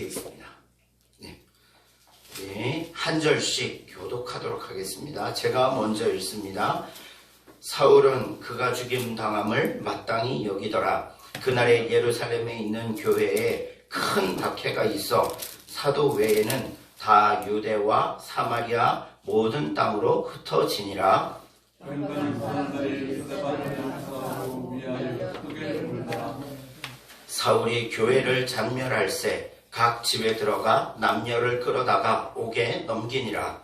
되어 있습니다. 네, 한 절씩 교독하도록 하겠습니다. 제가 먼저 읽습니다. 사울은 그가 죽임 당함을 마땅히 여기더라. 그날에 예루살렘에 있는 교회에 큰 박해가 있어 사도 외에는 다 유대와 사마리아 모든 땅으로 흩어지니라. 사울이 교회를 잔멸할세 각 집에 들어가 남녀를 끌어다가 옥에 넘기니라.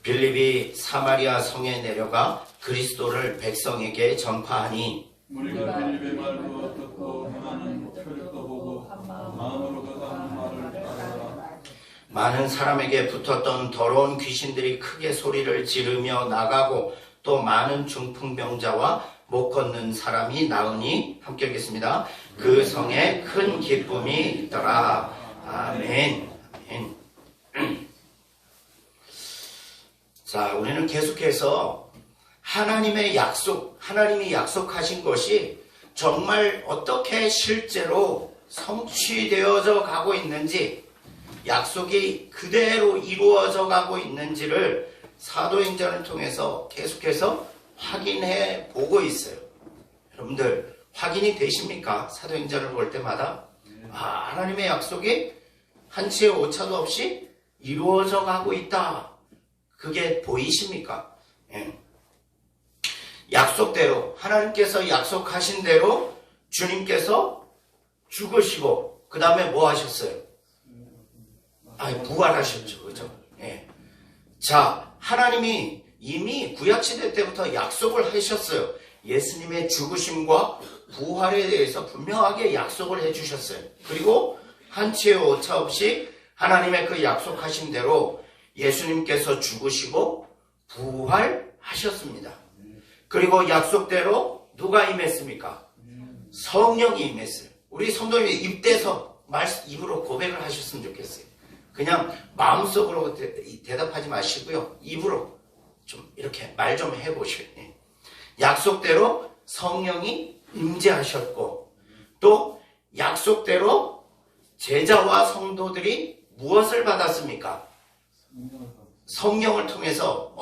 빌립이 사마리아 성에 내려가 그리스도를 백성에게 전파하니 우리가 빌립의 말도 듣고 행하는 표적도 보고 마음으로 그가 하는 말을 따르라. 많은 사람에게 붙었던 더러운 귀신들이 크게 소리를 지르며 나가고 또 많은 중풍병자와 못 걷는 사람이 나으니 함께 읽겠습니다. 그 성에 큰 기쁨이 있더라. 아멘. 아멘. 자, 우리는 계속해서 하나님이 약속하신 것이 정말 어떻게 실제로 성취되어져 가고 있는지, 약속이 그대로 이루어져 가고 있는지를 사도행전을 통해서 계속해서 확인해 보고 있어요. 여러분들 확인이 되십니까? 사도행전을 볼 때마다 하나님의 약속이 한치의 오차도 없이 이루어져 가고 있다. 그게 보이십니까? 예. 약속대로, 하나님께서 약속하신 대로 주님께서 죽으시고 그 다음에 뭐 하셨어요? 부활하셨죠. 그죠? 예. 자, 하나님이 이미 구약시대 때부터 약속을 하셨어요. 예수님의 죽으심과 부활에 대해서 분명하게 약속을 해주셨어요. 그리고 한치의 오차 없이 하나님의 그 약속하신 대로 예수님께서 죽으시고 부활하셨습니다. 그리고 약속대로 누가 임했습니까? 성령이 임했어요. 우리 성도님이 입대서 입으로 고백을 하셨으면 좋겠어요. 그냥 마음속으로 대답하지 마시고요. 입으로 좀 이렇게 말 좀 해보셔요. 약속대로 성령이 임재하셨고 또 약속대로 제자와 성도들이 무엇을 받았습니까? 성령을 통해서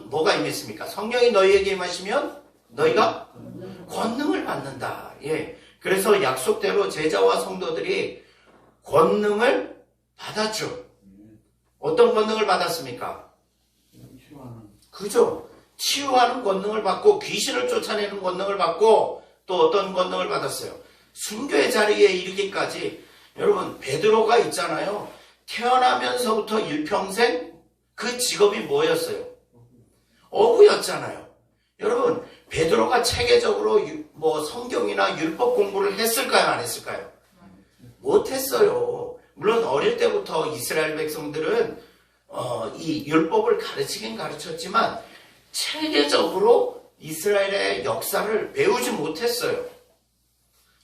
뭐가 임했습니까? 성령이 너희에게 임하시면 너희가 권능을 받는다. 예. 그래서 약속대로 제자와 성도들이 권능을 받았죠. 어떤 권능을 받았습니까? 그죠? 치유하는 권능을 받고 귀신을 쫓아내는 권능을 받고 또 어떤 권능을 받았어요? 순교의 자리에 이르기까지. 여러분, 베드로가 있잖아요. 태어나면서부터 일평생 그 직업이 뭐였어요? 어부였잖아요. 여러분, 베드로가 체계적으로 성경이나 율법 공부를 했을까요? 안 했을까요? 못했어요. 물론 어릴 때부터 이스라엘 백성들은 이 율법을 가르치긴 가르쳤지만 체계적으로 이스라엘의 역사를 배우지 못했어요.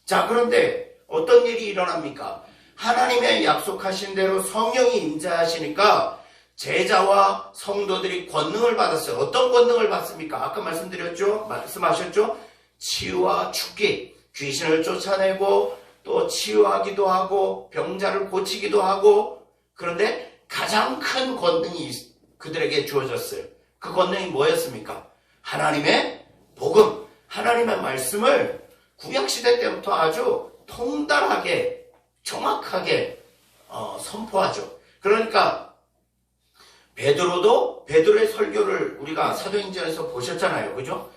자, 그런데 어떤 일이 일어납니까? 하나님의 약속하신 대로 성령이 임재하시니까 제자와 성도들이 권능을 받았어요. 어떤 권능을 받습니까? 아까 말씀하셨죠? 치유와 축기, 귀신을 쫓아내고 또 치유하기도 하고 병자를 고치기도 하고. 그런데 가장 큰 권능이 그들에게 주어졌어요. 그 권능이 뭐였습니까? 하나님의 복음, 하나님의 말씀을 구약시대 때부터 아주 통달하게 정확하게 선포하죠. 그러니까 베드로의 설교를 우리가 사도행전에서 보셨잖아요. 그죠?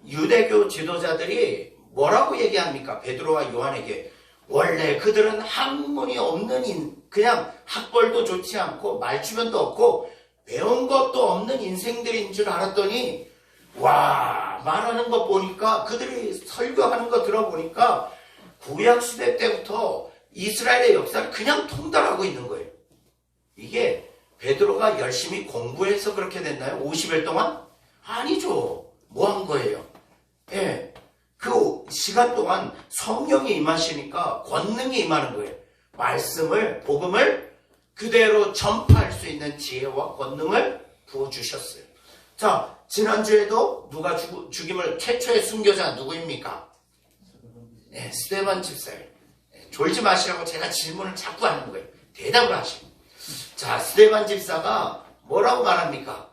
유대교 지도자들이 뭐라고 얘기합니까? 베드로와 요한에게. 원래 그들은 학문이 없는 그냥 학벌도 좋지 않고 말주변도 없고 배운 것도 없는 인생들인 줄 알았더니 말하는 거 보니까, 그들이 설교하는 거 들어보니까 구약시대 때부터 이스라엘의 역사를 그냥 통달하고 있는 거예요. 이게 베드로가 열심히 공부해서 그렇게 됐나요? 50일 동안? 아니죠. 뭐 한 거예요? 예. 그 시간 동안 성령이 임하시니까 권능이 임하는 거예요. 말씀을, 복음을 그대로 전파할 수 있는 지혜와 권능을 부어주셨어요. 자, 지난주에도 누가 죽임을 최초의 순교자 누구입니까? 네, 스데반 집사예요. 졸지 마시라고 제가 질문을 자꾸 하는 거예요. 대답을 하시고. 자, 스데반 집사가 뭐라고 말합니까?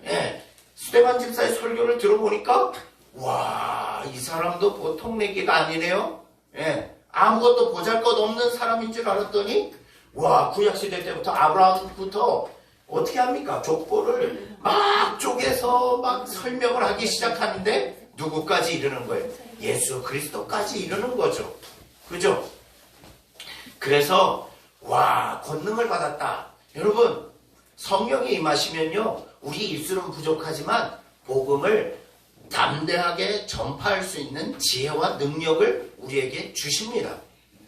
예, 스데반 집사의 설교를 들어보니까 와, 이 사람도 보통 내기가 아니네요. 예, 아무것도 보잘것없는 사람인 줄 알았더니 와, 구약시대 때부터 아브라함부터 어떻게 합니까? 족보를 막 쪼개서 막 설명을 하기 시작하는데 누구까지 이르는 거예요? 예수 그리스도까지 이르는 거죠. 그죠? 그래서 와, 권능을 받았다. 여러분, 성령이 임하시면요, 우리 입술은 부족하지만 복음을 담대하게 전파할 수 있는 지혜와 능력을 우리에게 주십니다.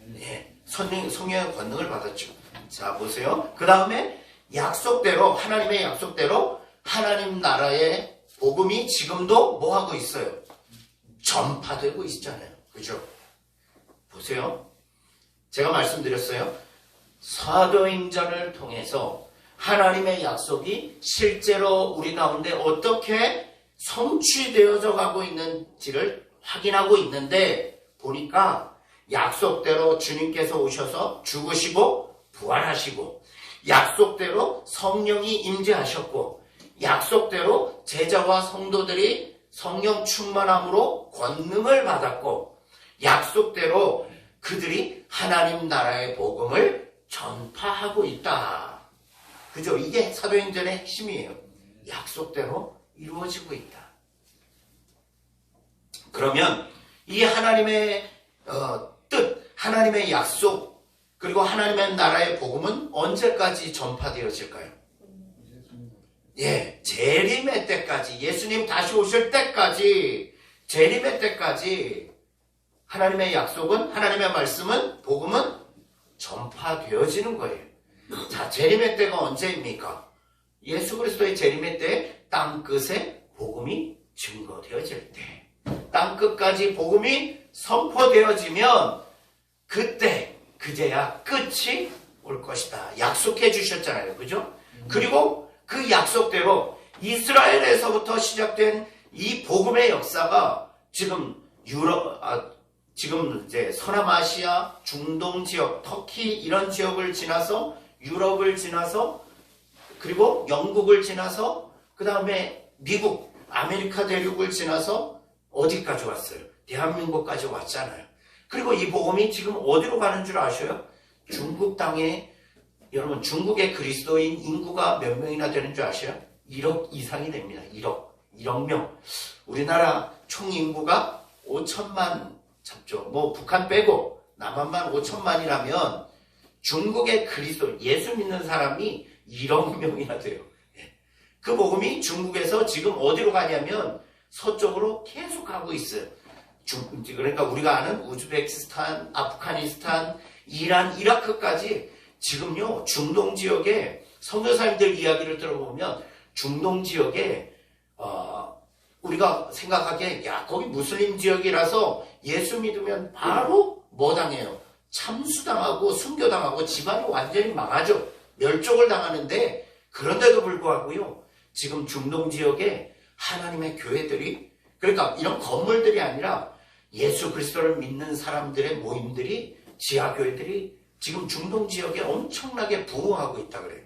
네, 성령의 권능을 받았죠. 자, 보세요. 그 다음에 약속대로, 하나님의 약속대로 하나님 나라의 복음이 지금도 뭐 하고 있어요? 전파되고 있잖아요. 그죠? 보세요. 제가 말씀드렸어요. 사도행전을 통해서 하나님의 약속이 실제로 우리 가운데 어떻게 성취되어져 가고 있는지를 확인하고 있는데 보니까 약속대로 주님께서 오셔서 죽으시고 부활하시고 약속대로 성령이 임재하셨고 약속대로 제자와 성도들이 성령 충만함으로 권능을 받았고 약속대로 그들이 하나님 나라의 복음을 전파하고 있다. 그죠? 이게 사도행전의 핵심이에요. 약속대로 이루어지고 있다. 그러면 이 하나님의 뜻, 하나님의 약속, 그리고 하나님의 나라의 복음은 언제까지 전파되어질까요? 예, 재림의 때까지, 예수님 다시 오실 때까지, 재림의 때까지 하나님의 약속은, 하나님의 말씀은, 복음은 전파되어지는 거예요. 자, 재림의 때가 언제입니까? 예수 그리스도의 재림의 때 땅끝에 복음이 증거되어질 때, 땅끝까지 복음이 선포되어지면 그때 그제야 끝이 올 것이다. 약속해 주셨잖아요. 그죠? 그리고 그 약속대로 이스라엘에서부터 시작된 이 복음의 역사가 지금 지금 이제 서남아시아, 중동 지역, 터키 이런 지역을 지나서 유럽을 지나서 그리고 영국을 지나서 그 다음에 미국, 아메리카 대륙을 지나서 어디까지 왔어요? 대한민국까지 왔잖아요. 그리고 이 복음이 지금 어디로 가는 줄 아셔요? 중국 땅에, 여러분 중국의 그리스도인 인구가 몇 명이나 되는 줄 아셔요? 1억 이상이 됩니다. 1억 명. 우리나라 총 인구가 5천만 잡죠. 뭐 북한 빼고 남한만 5천만이라면 중국의 그리스도, 예수 믿는 사람이 1억 명이나 돼요. 그 복음이 중국에서 지금 어디로 가냐면 서쪽으로 계속 가고 있어요. 그러니까 우리가 아는 우즈베키스탄, 아프가니스탄, 이란, 이라크까지 지금요 중동 지역에 선교사님들 이야기를 들어보면 중동 지역에 우리가 생각하기에 야 거기 무슬림 지역이라서 예수 믿으면 바로 뭐 당해요? 참수당하고 순교당하고 집안이 완전히 망하죠. 멸종을 당하는데 그런데도 불구하고요 지금 중동 지역에 하나님의 교회들이 그러니까 이런 건물들이 아니라 예수 그리스도를 믿는 사람들의 모임들이 지하교회들이 지금 중동 지역에 엄청나게 부흥하고 있다 그래요.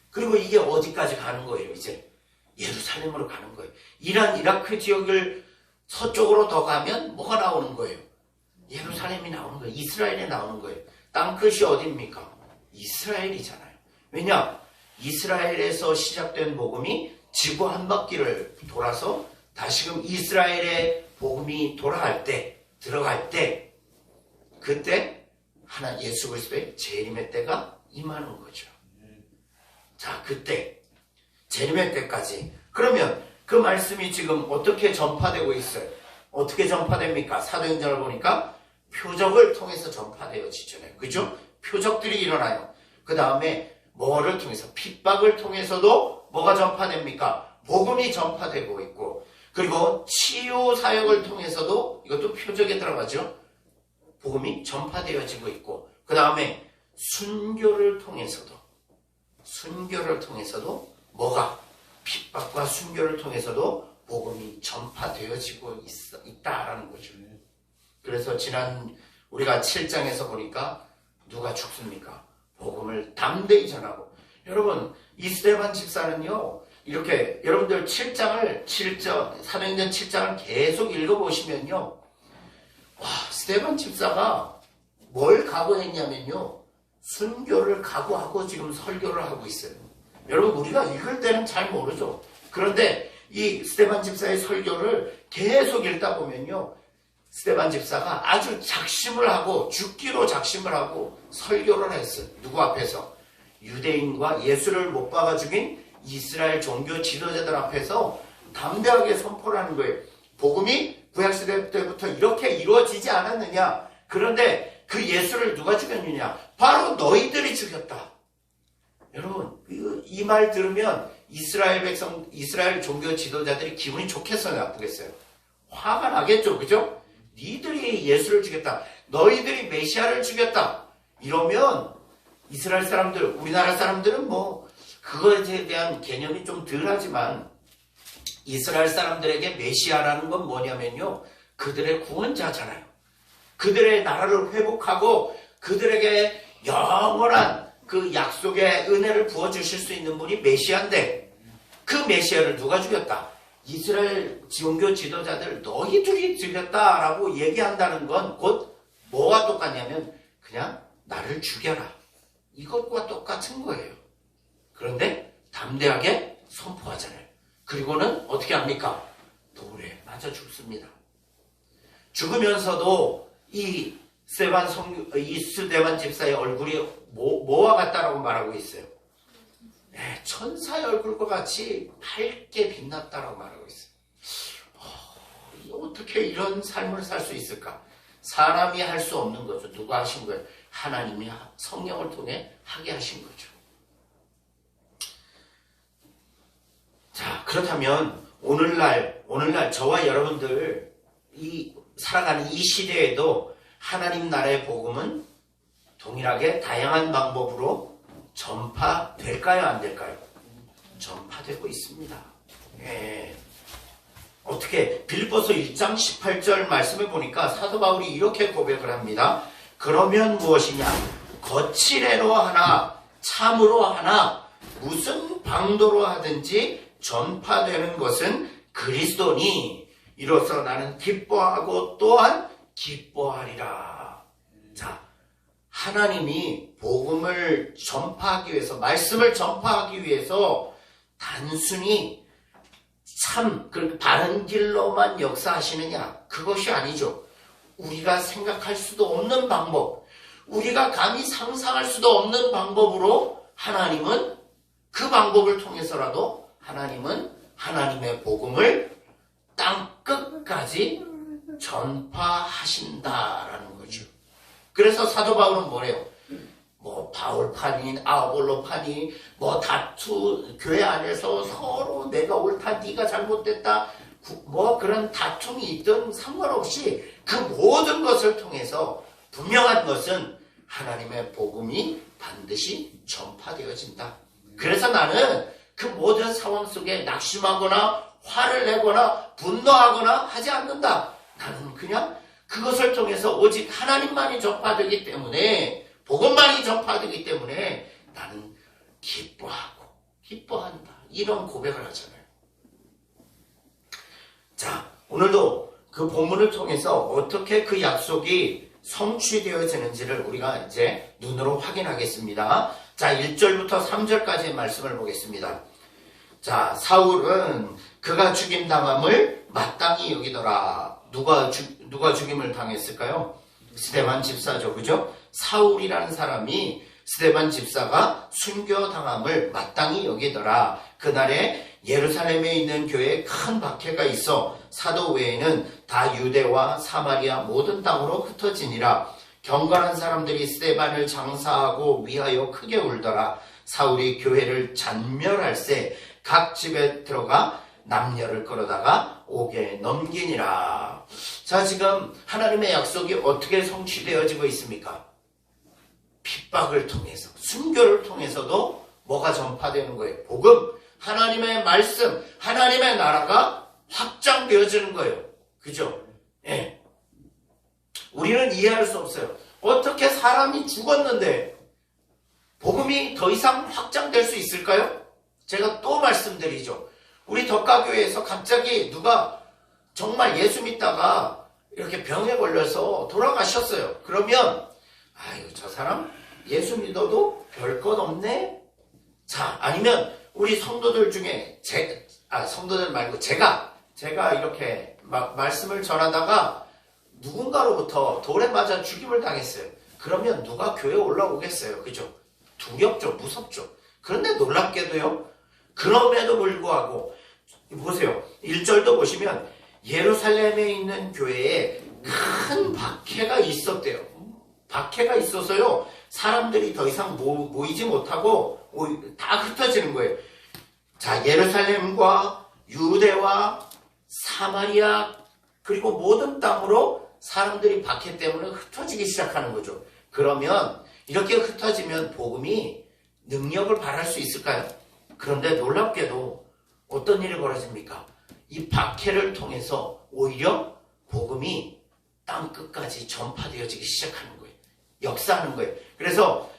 그리고 이게 어디까지 가는 거예요? 이제 예루살렘으로 가는 거예요. 이란, 이라크 지역을 서쪽으로 더 가면 뭐가 나오는 거예요? 예루살렘이 나오는 거예요. 이스라엘이 나오는 거예요. 땅끝이 어디입니까? 이스라엘이잖아요. 왜냐? 이스라엘에서 시작된 복음이 지구 한 바퀴를 돌아서 다시금 이스라엘의 복음이 돌아갈 때, 들어갈 때, 그때 하나 예수 그리스도의 재림의 때가 임하는 거죠. 자, 그때 재림의 때까지. 그러면 그 말씀이 지금 어떻게 전파되고 있어요? 어떻게 전파됩니까? 사도행전을 보니까 표적을 통해서 전파되어지잖아요. 그죠? 표적들이 일어나요. 그 다음에 뭐를 통해서? 핍박을 통해서도 뭐가 전파됩니까? 복음이 전파되고 있고 그리고 치유 사역을 통해서도 이것도 표적에 들어가죠. 복음이 전파되어지고 있고 그 다음에 순교를 통해서도 뭐가 핍박과 순교를 통해서도 복음이 전파되어지고 있다라는 거죠. 그래서 지난 우리가 7장에서 보니까 누가 죽습니까? 복음을 담대히 전하고. 여러분, 이 스데반 집사는요, 이렇게 여러분들 사도행전 7장을 계속 읽어보시면요, 와, 스데반 집사가 뭘 각오했냐면요, 순교를 각오하고 지금 설교를 하고 있어요. 여러분, 우리가 읽을 때는 잘 모르죠. 그런데 이 스데반 집사의 설교를 계속 읽다 보면요, 스데반 집사가 아주 작심을 하고 죽기로 작심을 하고 설교를 했어요. 누구 앞에서? 유대인과 예수를 못 박아 죽인 이스라엘 종교 지도자들 앞에서 담대하게 선포를 하는 거예요. 복음이 구약시대 때부터 이렇게 이루어지지 않았느냐? 그런데 그 예수를 누가 죽였느냐? 바로 너희들이 죽였다. 여러분, 이 말 들으면 이스라엘 종교 지도자들이 기분이 좋겠어요, 나쁘겠어요? 화가 나겠죠, 그죠? 니들이 예수를 죽였다. 너희들이 메시아를 죽였다. 이러면 이스라엘 사람들, 우리나라 사람들은 뭐 그거에 대한 개념이 좀 덜하지만 이스라엘 사람들에게 메시아라는 건 뭐냐면요, 그들의 구원자잖아요. 그들의 나라를 회복하고 그들에게 영원한 그 약속의 은혜를 부어주실 수 있는 분이 메시아인데, 그 메시아를 누가 죽였다? 이스라엘 종교 지도자들 너희들이 죽였다라고 얘기한다는 건 곧 뭐와 똑같냐면 그냥 나를 죽여라, 이것과 똑같은 거예요. 그런데 담대하게 선포하잖아요. 그리고는 어떻게 합니까? 돌에 맞아 죽습니다. 죽으면서도 이 스데반 집사의 얼굴이 뭐와 같다라고 말하고 있어요? 네, 천사의 얼굴과 같이 밝게 빛났다라고 말하고 있어요. 어떻게 이런 삶을 살 수 있을까? 사람이 할 수 없는 거죠. 누가 하신 거예요? 하나님이 성령을 통해 하게 하신 거죠. 자, 그렇다면 오늘날 저와 여러분들 살아가는 이 시대에도 하나님 나라의 복음은 동일하게 다양한 방법으로 전파될까요? 안 될까요? 전파되고 있습니다. 예. 어떻게 빌립보서 1장 18절 말씀을 보니까 사도 바울이 이렇게 고백을 합니다. 그러면 무엇이냐? 거칠애로 하나 참으로 하나 무슨 방도로 하든지 전파되는 것은 그리스도니 이로써 나는 기뻐하고 또한 기뻐하리라. 자, 하나님이 복음을 전파하기 위해서, 말씀을 전파하기 위해서 단순히 바른 길로만 역사하시느냐? 그것이 아니죠. 우리가 생각할 수도 없는 방법, 우리가 감히 상상할 수도 없는 방법으로 하나님은 그 방법을 통해서라도 하나님은 하나님의 복음을 땅끝까지 전파하신다라는 거죠. 그래서 사도 바울은 뭐래요? 뭐 바울파니 아볼로파니 뭐 교회 안에서 서로 내가 옳다 네가 잘못됐다 뭐 그런 다툼이 있든 상관없이 그 모든 것을 통해서 분명한 것은 하나님의 복음이 반드시 전파되어진다. 그래서 나는 그 모든 상황 속에 낙심하거나 화를 내거나 분노하거나 하지 않는다. 나는 그냥 그것을 통해서 오직 하나님만이 전파되기 때문에, 복음만이 전파되기 때문에 나는 기뻐한다. 이런 고백을 하잖아요. 자, 오늘도 그 본문을 통해서 어떻게 그 약속이 성취되어지는지를 우리가 이제 눈으로 확인하겠습니다. 자, 1절부터 3절까지의 말씀을 보겠습니다. 자, 사울은 그가 죽임당함을 마땅히 여기더라. 누가 죽임을 당했을까요? 스데반 집사죠. 그죠? 사울이라는 사람이 스데반 집사가 순교당함을 마땅히 여기더라. 그날에 예루살렘에 있는 교회에 큰 박해가 있어 사도 외에는 다 유대와 사마리아 모든 땅으로 흩어지니라. 경건한 사람들이 스데반을 장사하고 위하여 크게 울더라. 사울이 교회를 잔멸할세 각 집에 들어가 남녀를 끌어다가 옥에 넘기니라. 자, 지금 하나님의 약속이 어떻게 성취되어지고 있습니까? 핍박을 통해서, 순교를 통해서도 뭐가 전파되는 거예요? 복음, 하나님의 말씀, 하나님의 나라가 확장되어지는 거예요. 그죠? 예. 우리는 이해할 수 없어요. 어떻게 사람이 죽었는데 복음이 더 이상 확장될 수 있을까요? 제가 또 말씀드리죠. 우리 덕가교회에서 갑자기 누가 정말 예수 믿다가 이렇게 병에 걸려서 돌아가셨어요. 그러면 아유, 저 사람 예수 믿어도 별것 없네? 자, 아니면 우리 성도들 중에 성도들 말고 제가 이렇게 말씀을 전하다가 누군가로부터 돌에 맞아 죽임을 당했어요. 그러면 누가 교회에 올라오겠어요? 그죠? 두렵죠, 무섭죠. 그런데 놀랍게도요, 그럼에도 불구하고 보세요. 1절도 보시면 예루살렘에 있는 교회에 큰 박해가 있었대요. 박해가 있어서요, 사람들이 더 이상 모이지 못하고 다 흩어지는 거예요. 자, 예루살렘과 유대와 사마리아 그리고 모든 땅으로 사람들이 박해 때문에 흩어지기 시작하는 거죠. 그러면 이렇게 흩어지면 복음이 능력을 발할 수 있을까요? 그런데 놀랍게도 어떤 일이 벌어집니까? 이 박해를 통해서 오히려 복음이 땅끝까지 전파되어지기 시작하는 거예요. 역사하는 거예요. 그래서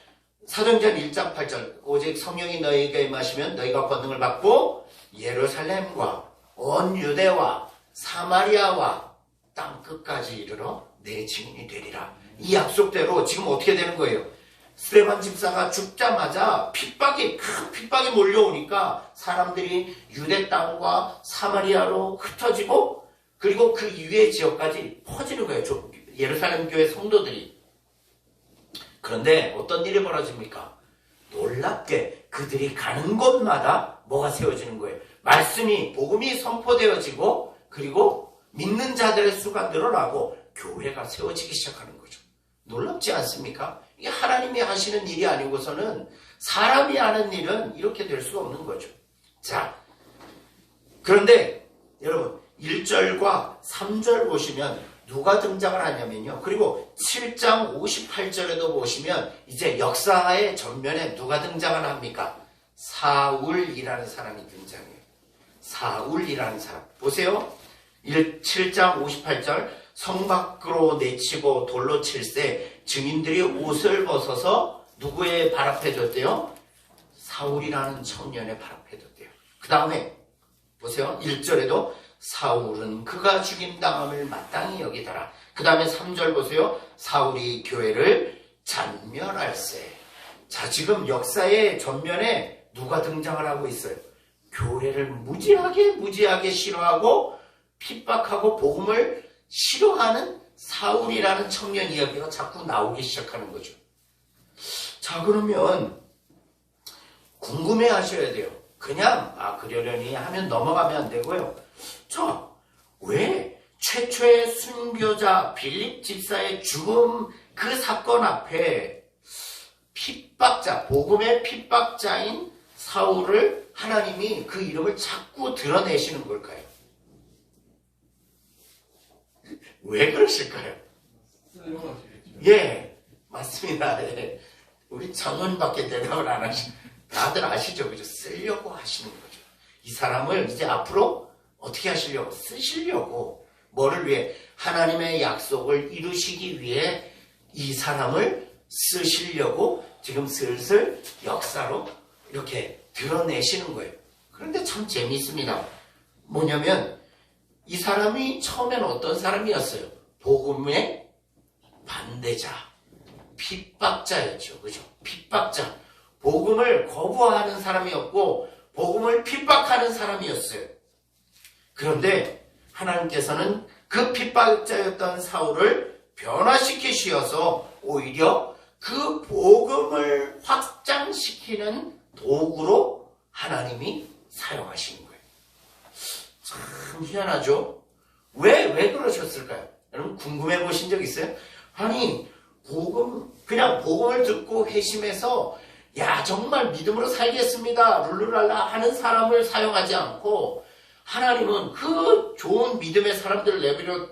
사도행전 1장 8절 오직 성령이 너희에게 임하시면 너희가 권능을 받고 예루살렘과 온 유대와 사마리아와 땅끝까지 이르러 내 증인이 되리라. 이 약속대로 지금 어떻게 되는 거예요? 스데반 집사가 죽자마자 큰 핍박이 몰려오니까 사람들이 유대 땅과 사마리아로 흩어지고 그리고 그 이외의 지역까지 퍼지는 거예요. 예루살렘 교회 성도들이. 그런데 어떤 일이 벌어집니까? 놀랍게 그들이 가는 곳마다 뭐가 세워지는 거예요? 말씀이, 복음이 선포되어지고 그리고 믿는 자들의 수가 늘어나고 교회가 세워지기 시작하는 거죠. 놀랍지 않습니까? 이게 하나님이 하시는 일이 아니고서는 사람이 하는 일은 이렇게 될 수가 없는 거죠. 자, 그런데 여러분 1절과 3절 보시면 누가 등장을 하냐면요. 그리고 7장 58절에도 보시면 이제 역사의 전면에 누가 등장을 합니까? 사울이라는 사람이 등장해요. 사울이라는 사람. 보세요. 7장 58절 성 밖으로 내치고 돌로 칠세 증인들이 옷을 벗어서 누구의 발 앞에 뒀대요? 사울이라는 청년의 발 앞에 뒀대요. 그 다음에 보세요. 1절에도 사울은 그가 죽임당함을 마땅히 여기더라. 그 다음에 3절 보세요. 사울이 교회를 잔멸할세. 자, 지금 역사의 전면에 누가 등장을 하고 있어요? 교회를 무지하게 싫어하고 핍박하고 복음을 싫어하는 사울이라는 청년 이야기가 자꾸 나오기 시작하는 거죠. 자, 그러면 궁금해 하셔야 돼요. 그냥 그러려니 하면 넘어가면 안 되고요. 자, 왜 최초의 순교자 빌립 집사의 죽음 그 사건 앞에 핍박자, 복음의 핍박자인 사울을 하나님이 그 이름을 자꾸 드러내시는 걸까요? 왜 그러실까요? 예, 맞습니다. 예. 우리 장원밖에 대답을 안 하시, 다들 아시죠? 그죠? 쓰려고 하시는 거죠. 이 사람을 이제 앞으로 어떻게 하시려고? 쓰시려고. 뭐를 위해? 하나님의 약속을 이루시기 위해 이 사람을 쓰시려고 지금 슬슬 역사로 이렇게 드러내시는 거예요. 그런데 참 재미있습니다. 뭐냐면 이 사람이 처음엔 어떤 사람이었어요? 복음의 반대자, 핍박자였죠. 그죠? 핍박자. 복음을 거부하는 사람이었고 복음을 핍박하는 사람이었어요. 그런데 하나님께서는 그 핍박자였던 사울을 변화시키셔서 오히려 그 복음을 확장시키는 도구로 하나님이 사용하시는 거예요. 참 희한하죠? 왜 그러셨을까요? 여러분 궁금해 보신 적 있어요? 아니, 그냥 복음을 듣고 회심해서 야, 정말 믿음으로 살겠습니다. 룰루랄라 하는 사람을 사용하지 않고 하나님은 그 좋은 믿음의 사람들을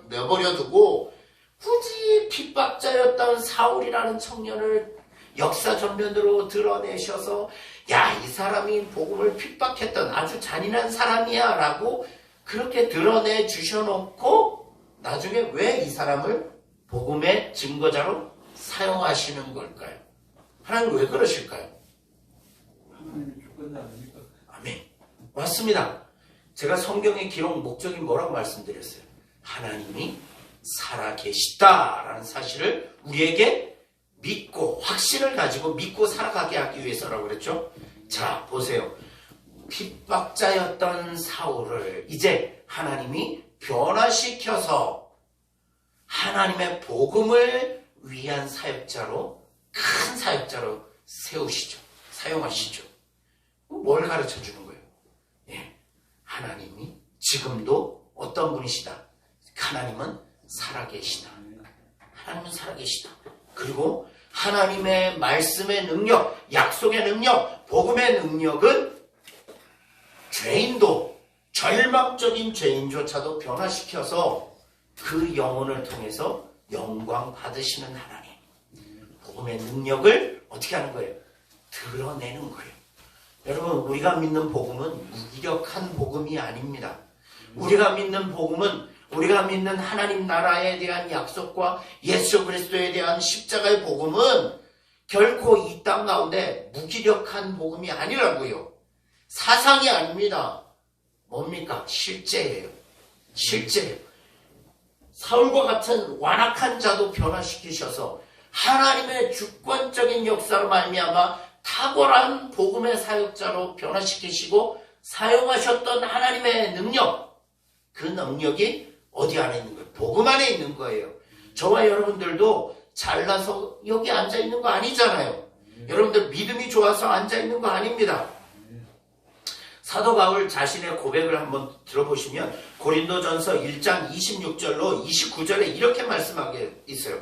내버려 두고 굳이 핍박자였던 사울이라는 청년을 역사 전면으로 드러내셔서 야, 이 사람이 복음을 핍박했던 아주 잔인한 사람이야 라고 그렇게 드러내 주셔놓고 나중에 왜 이 사람을 복음의 증거자로 사용하시는 걸까요? 하나님 왜 그러실까요? 하나님의 주권자 아닙니까? 아멘. 맞습니다. 제가 성경의 기록 목적이 뭐라고 말씀드렸어요? 하나님이 살아계시다라는 사실을 우리에게 믿고 확신을 가지고 믿고 살아가게 하기 위해서라고 그랬죠. 자, 보세요. 핍박자였던 사울을 이제 하나님이 변화시켜서 하나님의 복음을 위한 사역자로, 큰 사역자로 세우시죠. 사용하시죠. 뭘 가르쳐 주는 거예요? 예, 하나님이 지금도 어떤 분이시다? 하나님은 살아계시다. 하나님은 살아계시다. 그리고 하나님의 말씀의 능력, 약속의 능력, 복음의 능력은 죄인도, 절망적인 죄인조차도 변화시켜서 그 영혼을 통해서 영광 받으시는 하나님. 복음의 능력을 어떻게 하는 거예요? 드러내는 거예요. 여러분, 우리가 믿는 복음은 무기력한 복음이 아닙니다. 우리가 믿는 복음은 우리가 믿는 하나님 나라에 대한 약속과 예수 그리스도에 대한 십자가의 복음은 결코 이 땅 가운데 무기력한 복음이 아니라고요. 사상이 아닙니다. 뭡니까? 실제예요. 실제예요. 사울과 같은 완악한 자도 변화시키셔서 하나님의 주권적인 역사로 말미암아 탁월한 복음의 사역자로 변화시키시고 사용하셨던 하나님의 능력, 그 능력이 어디 안에 있는 거예요? 복음 안에 있는 거예요. 저와 여러분들도 잘나서 여기 앉아있는 거 아니잖아요. 여러분들 믿음이 좋아서 앉아있는 거 아닙니다. 사도 바울 자신의 고백을 한번 들어보시면 고린도전서 1장 26절로 29절에 이렇게 말씀하게 있어요.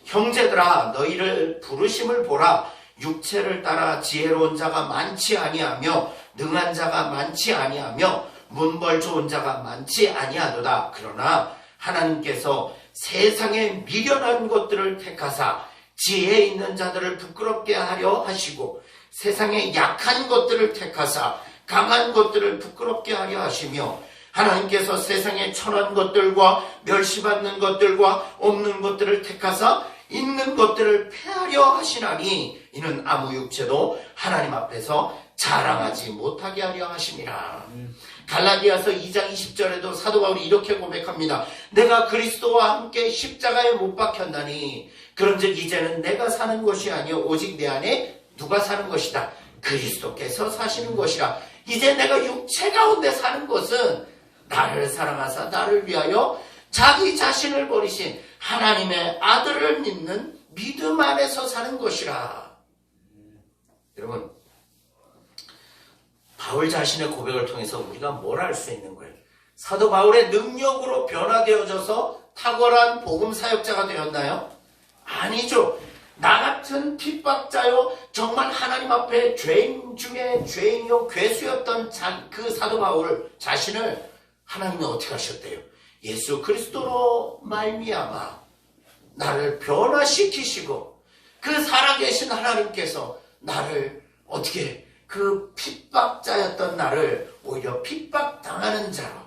형제들아, 너희를 부르심을 보라. 육체를 따라 지혜로운 자가 많지 아니하며 능한 자가 많지 아니하며 문벌 좋은 자가 많지 아니하도다. 그러나 하나님께서 세상에 미련한 것들을 택하사 지혜 있는 자들을 부끄럽게 하려 하시고 세상에 약한 것들을 택하사 강한 것들을 부끄럽게 하려 하시며 하나님께서 세상에 천한 것들과 멸시받는 것들과 없는 것들을 택하사 있는 것들을 폐하려 하시나니 이는 아무 육체도 하나님 앞에서 자랑하지 못하게 하려 하심이라. 갈라디아서 2장 20절에도 사도 바울이 이렇게 고백합니다. 내가 그리스도와 함께 십자가에 못 박혔나니 그런즉 이제는 내가 사는 것이 아니요 오직 내 안에 누가 사는 것이다. 그리스도께서 사시는 것이라. 이제 내가 육체 가운데 사는 것은 나를 사랑하사 나를 위하여 자기 자신을 버리신 하나님의 아들을 믿는 믿음 안에서 사는 것이라. 여러분, 바울 자신의 고백을 통해서 우리가 뭘 알 수 있는 거예요? 사도 바울의 능력으로 변화되어져서 탁월한 복음 사역자가 되었나요? 아니죠. 나 같은 핍박자요, 정말 하나님 앞에 죄인 중에 죄인이요 괴수였던 그 사도 바울 자신을 하나님이 어떻게 하셨대요? 예수 그리스도로 말미암아 나를 변화시키시고 그 살아계신 하나님께서 나를 어떻게 그 핍박자였던 나를 오히려 핍박당하는 자로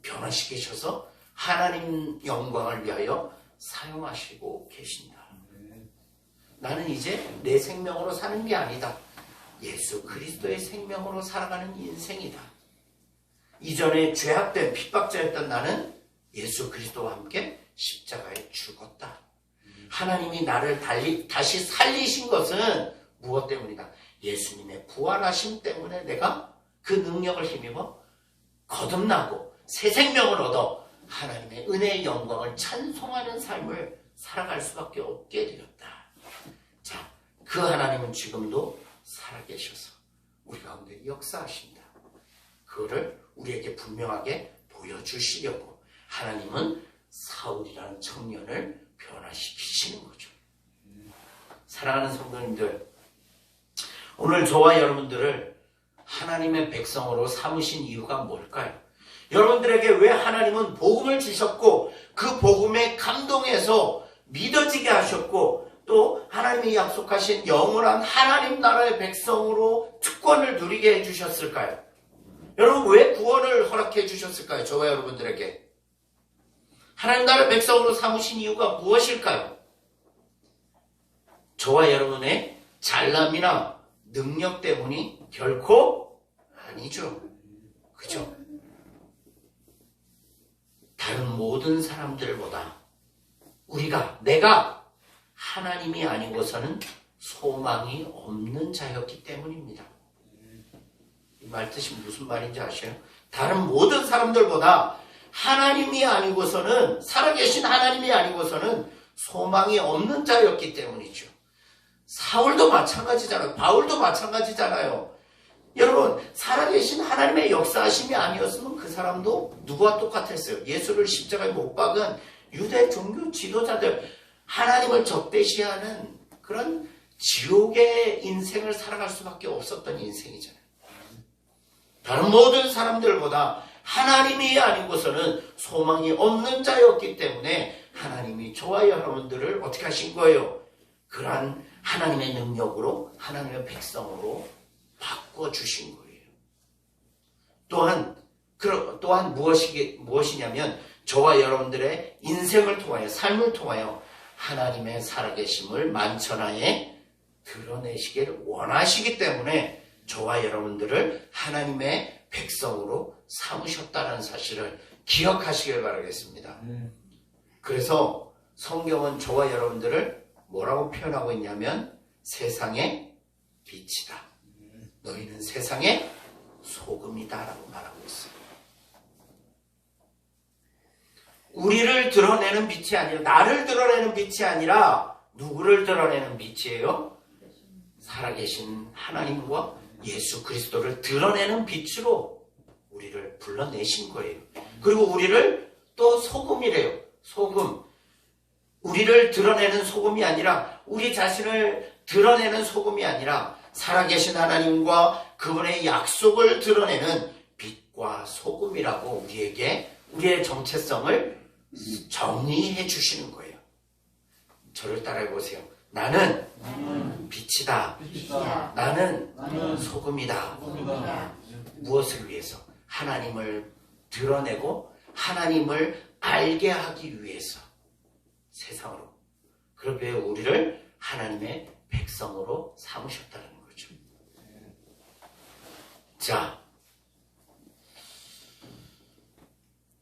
변화시키셔서 하나님 영광을 위하여 사용하시고 계신다. 나는 이제 내 생명으로 사는 게 아니다. 예수 그리스도의 생명으로 살아가는 인생이다. 이전에 죄악된 핍박자였던 나는 예수 그리스도와 함께 십자가에 죽었다. 하나님이 나를 다시 살리신 것은 무엇 때문이다? 예수님의 부활하심 때문에 내가 그 능력을 힘입어 거듭나고 새 생명을 얻어 하나님의 은혜의 영광을 찬송하는 삶을 살아갈 수밖에 없게 되었다. 자, 그 하나님은 지금도 살아계셔서 우리 가운데 역사하신다. 그거를 우리에게 분명하게 보여주시려고 하나님은 사울이라는 청년을 변화시키시는 거죠. 사랑하는 성도님들, 오늘 저와 여러분들을 하나님의 백성으로 삼으신 이유가 뭘까요? 여러분들에게 왜 하나님은 복음을 주셨고 그 복음에 감동해서 믿어지게 하셨고 또 하나님이 약속하신 영원한 하나님 나라의 백성으로 특권을 누리게 해주셨을까요? 여러분, 왜 구원을 허락해 주셨을까요? 저와 여러분들에게. 하나님 나라의 백성으로 삼으신 이유가 무엇일까요? 저와 여러분의 잘남이나 능력 때문이 결코 아니죠. 그죠? 다른 모든 사람들보다 내가 하나님이 아니고서는 소망이 없는 자였기 때문입니다. 이 말뜻이 무슨 말인지 아시나요? 다른 모든 사람들보다 하나님이 아니고서는, 살아계신 하나님이 아니고서는 소망이 없는 자였기 때문이죠. 사울도 마찬가지잖아요. 바울도 마찬가지잖아요. 여러분, 살아계신 하나님의 역사하심이 아니었으면 그 사람도 누구와 똑같았어요? 예수를 십자가에 못 박은 유대 종교 지도자들, 하나님을 적대시하는 그런 지옥의 인생을 살아갈 수밖에 없었던 인생이잖아요. 다른 모든 사람들보다 하나님이 아니고서는 소망이 없는 자였기 때문에 하나님이 저와 여러분들을 어떻게 하신 거예요? 그러한 하나님의 능력으로, 하나님의 백성으로 바꿔주신 거예요. 또한 무엇이냐면 저와 여러분들의 인생을 통하여, 삶을 통하여 하나님의 살아계심을 만천하에 드러내시기를 원하시기 때문에 저와 여러분들을 하나님의 백성으로 삼으셨다는 사실을 기억하시길 바라겠습니다. 그래서 성경은 저와 여러분들을 뭐라고 표현하고 있냐면 세상의 빛이다. 너희는 세상의 소금이다 라고 말하고 있어요. 우리를 드러내는 빛이 아니라, 나를 드러내는 빛이 아니라 누구를 드러내는 빛이에요? 살아계신 하나님과 예수 그리스도를 드러내는 빛으로 우리를 불러내신 거예요. 그리고 우리를 또 소금이래요. 소금. 우리를 드러내는 소금이 아니라, 우리 자신을 드러내는 소금이 아니라 살아계신 하나님과 그분의 약속을 드러내는 빛과 소금이라고 우리에게 우리의 정체성을 정의해 주시는 거예요. 저를 따라해 보세요. 나는 빛이다. 나는 소금이다. 무엇을 위해서? 하나님을 드러내고 하나님을 알게 하기 위해서 세상으로. 그러기 위해 우리를 하나님의 백성으로 삼으셨다는 거죠. 자,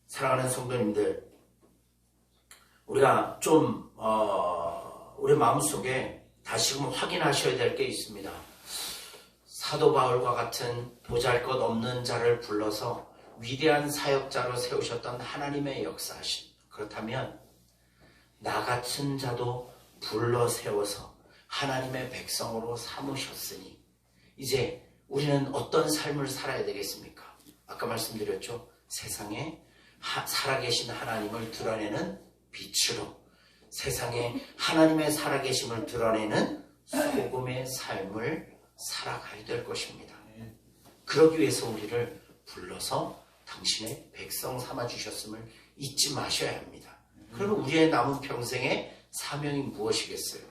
사랑하는 성도님들, 우리가 좀 우리 마음속에 다시금 확인하셔야 될 게 있습니다. 사도 바울과 같은 보잘것없는 자를 불러서 위대한 사역자로 세우셨던 하나님의 역사하심. 그렇다면 나 같은 자도 불러 세워서 하나님의 백성으로 삼으셨으니 이제 우리는 어떤 삶을 살아야 되겠습니까? 아까 말씀드렸죠. 세상에 살아계신 하나님을 드러내는 빛으로, 세상에 하나님의 살아계심을 드러내는 소금의 삶을 살아가야 될 것입니다. 그러기 위해서 우리를 불러서 당신의 백성 삼아주셨음을 잊지 마셔야 합니다. 그러면 우리의 남은 평생의 사명이 무엇이겠어요?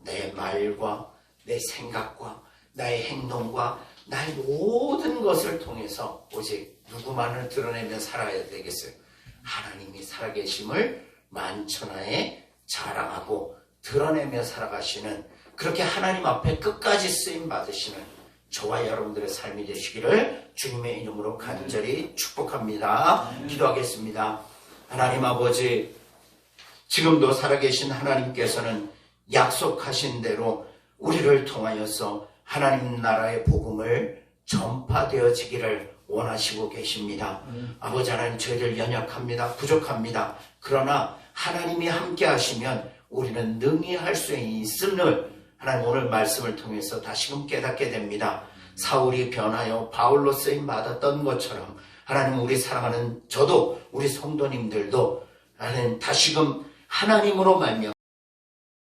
내 말과 내 생각과 나의 행동과 나의 모든 것을 통해서 오직 누구만을 드러내며 살아야 되겠어요? 하나님이 살아계심을 만천하에 자랑하고 드러내며 살아가시는, 그렇게 하나님 앞에 끝까지 쓰임 받으시는 저와 여러분들의 삶이 되시기를 주님의 이름으로 간절히 축복합니다. 기도하겠습니다. 하나님 아버지, 지금도 살아계신 하나님께서는 약속하신 대로 우리를 통하여서 하나님 나라의 복음을 전파되어지기를 원하시고 계십니다. 아버지 하나님, 저희들 연약합니다. 부족합니다. 그러나 하나님이 함께 하시면 우리는 능히 할 수 있음을 하나님 오늘 말씀을 통해서 다시금 깨닫게 됩니다. 사울이 변하여 바울로 쓰임 받았던 것처럼 하나님, 우리 사랑하는 저도, 우리 성도님들도 하나님 다시금 하나님으로 말미암아